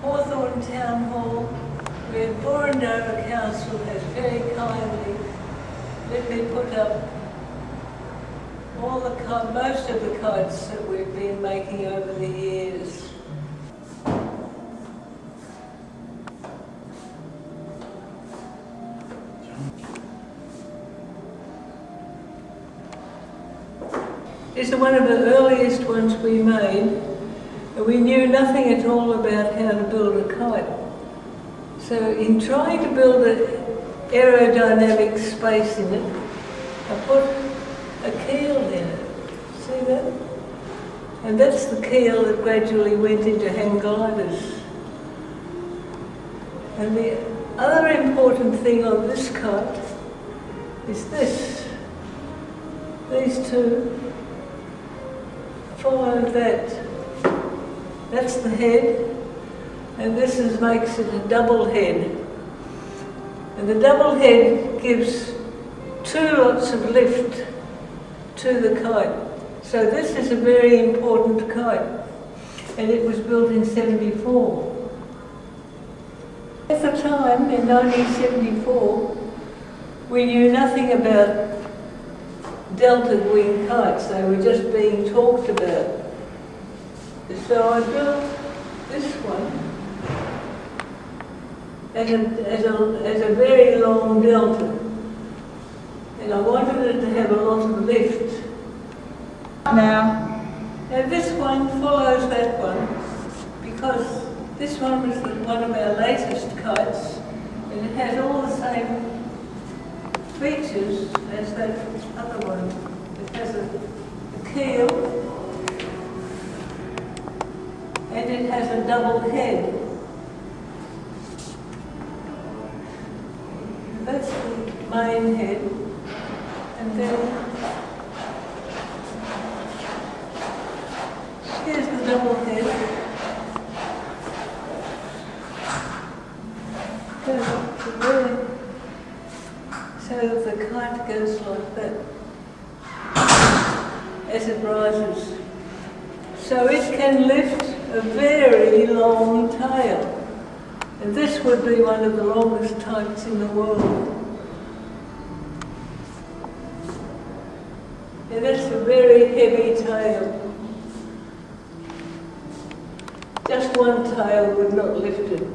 Hawthorn Town Hall, where Burundova Council has very kindly let me put up all the most of the kites that we've been making over the years. This is one of the earliest ones we made, and we knew nothing at all about how to build a kite. So in trying to build an aerodynamic space in it, I put a keel in it. See that? And that's the keel that gradually went into hang gliders. And the other important thing on this kite is this. These two follow that. That's the head, and this makes it a double head. And the double head gives two lots of lift to the kite. So this is a very important kite, and it was built in 74. At the time, in 1974, we knew nothing about delta wing kites. They were just being talked about. So I built this one as a very long delta, and I wanted it to have a lot of lift. Now this one follows that one because this one was one of our latest kites, and it has all the same features as that other one. It has a keel, and it has a double head. That's the main head, and then here's the double head. Goes up to there, so that the kite goes like that as it rises. So it can lift a very long tail. And this would be one of the longest kites in the world. And that's a very heavy tail. Just one tail would not lift it.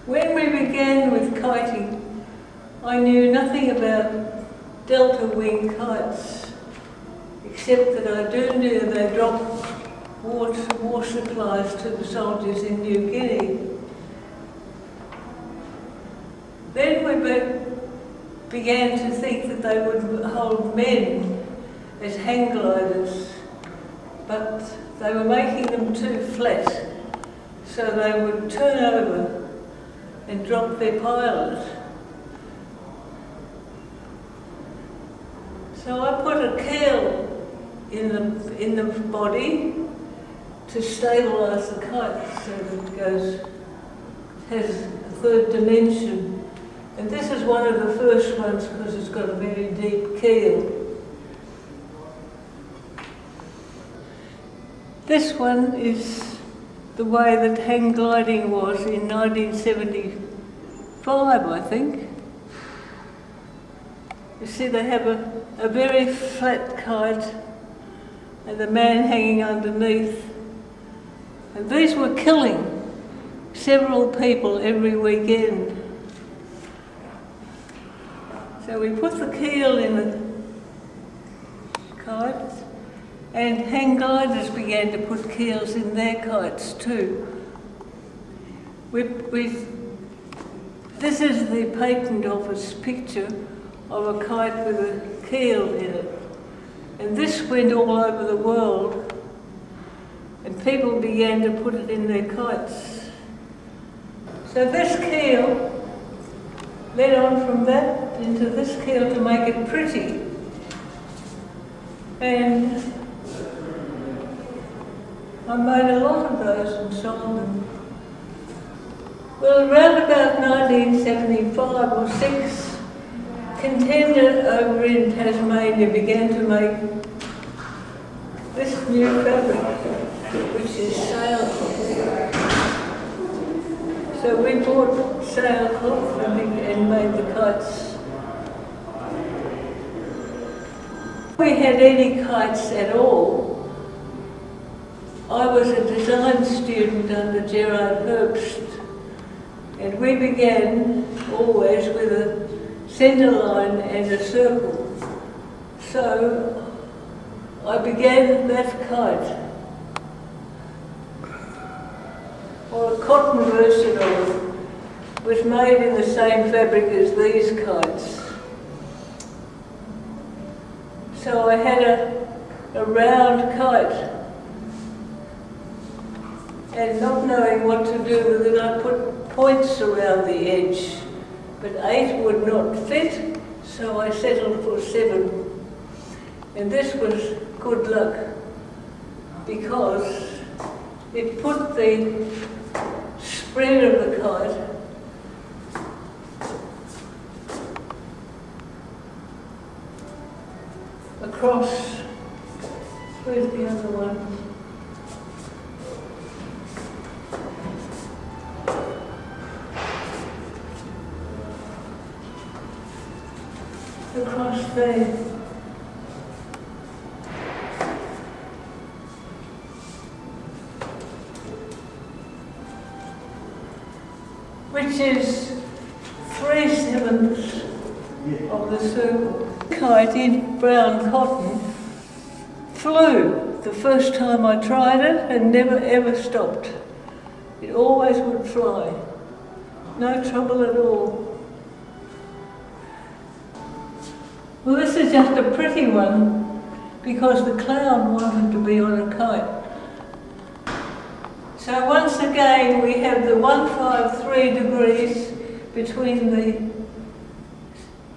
When we began with kiting, I knew nothing about delta wing kites, except that I do know they drop war supplies to the soldiers in New Guinea. Then we began to think that they would hold men as hang gliders, but they were making them too flat, so they would turn over and drop their pilot. So I put a keel in the body to stabilise the kite so that it has a third dimension. And this is one of the first ones because it's got a very deep keel. This one is the way that hang gliding was in 1975, I think. You see, they have a very flat kite and the man hanging underneath. And these were killing several people every weekend. So we put the keel in the kite, and hang gliders began to put keels in their kites too. This is the patent office picture of a kite with a keel in it. And this went all over the world, and people began to put it in their kites. So this keel led on from that into this keel to make it pretty. And I made a lot of those and sold them. Well, around about 1975 or 6, contender over in Tasmania began to make this new fabric, which is sailcloth. So we bought sailcloth and made the kites. If we had any kites at all, I was a design student under Gerard Herbst, and we began always with a centre line and a circle. So I began that kite, or a cotton version of it, was made in the same fabric as these kites. So I had a round kite, and not knowing what to do with it, I put points around the edge, but 8 would not fit, so I settled for 7. And this was good luck, because it put the spread of the kite across. Where's the other one? Across there. Which is 3/7 of the circle. Kite in brown cotton flew the first time I tried it and never ever stopped. It always would fly. No trouble at all. Well, this is just a pretty one because the clown wanted to be on a kite. So once again we have the 153 degrees between the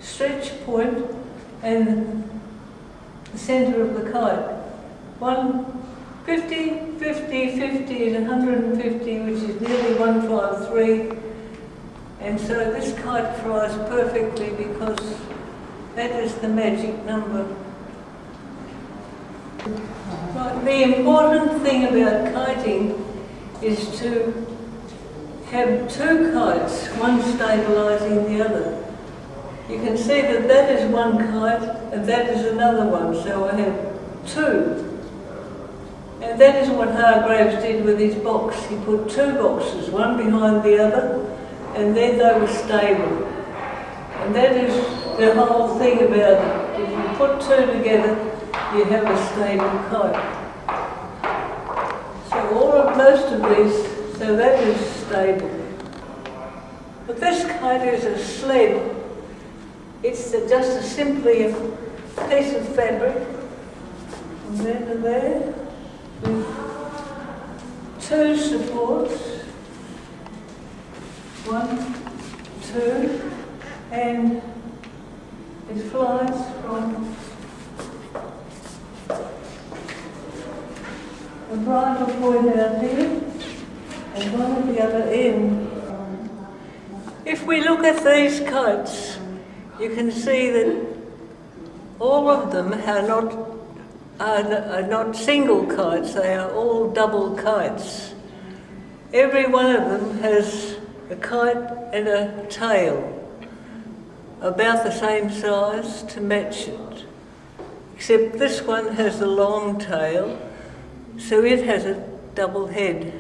stretch point and the centre of the kite. 50, 50, 50 is 150, which is nearly 153. And so this kite flies perfectly because that is the magic number. Right, the important thing about kiting is to have 2 kites, one stabilising the other. You can see that that is one kite and that is another one, so I have 2. And that is what Hargraves did with his box. He put 2 boxes, one behind the other, and then they were stable. And that is the whole thing about it. If you put 2 together, you have a stable kite. So most of these, so that is stable. But this kite is a sled. It's just simply a piece of fabric from there to there with 2 supports, 1, 2, and it flies from a bridle point out here and one at the other end. If we look at these kites, you can see that all of them are not single kites, they are all double kites. Every one of them has a kite and a tail, about the same size to match it. Except this one has a long tail, so it has a double head.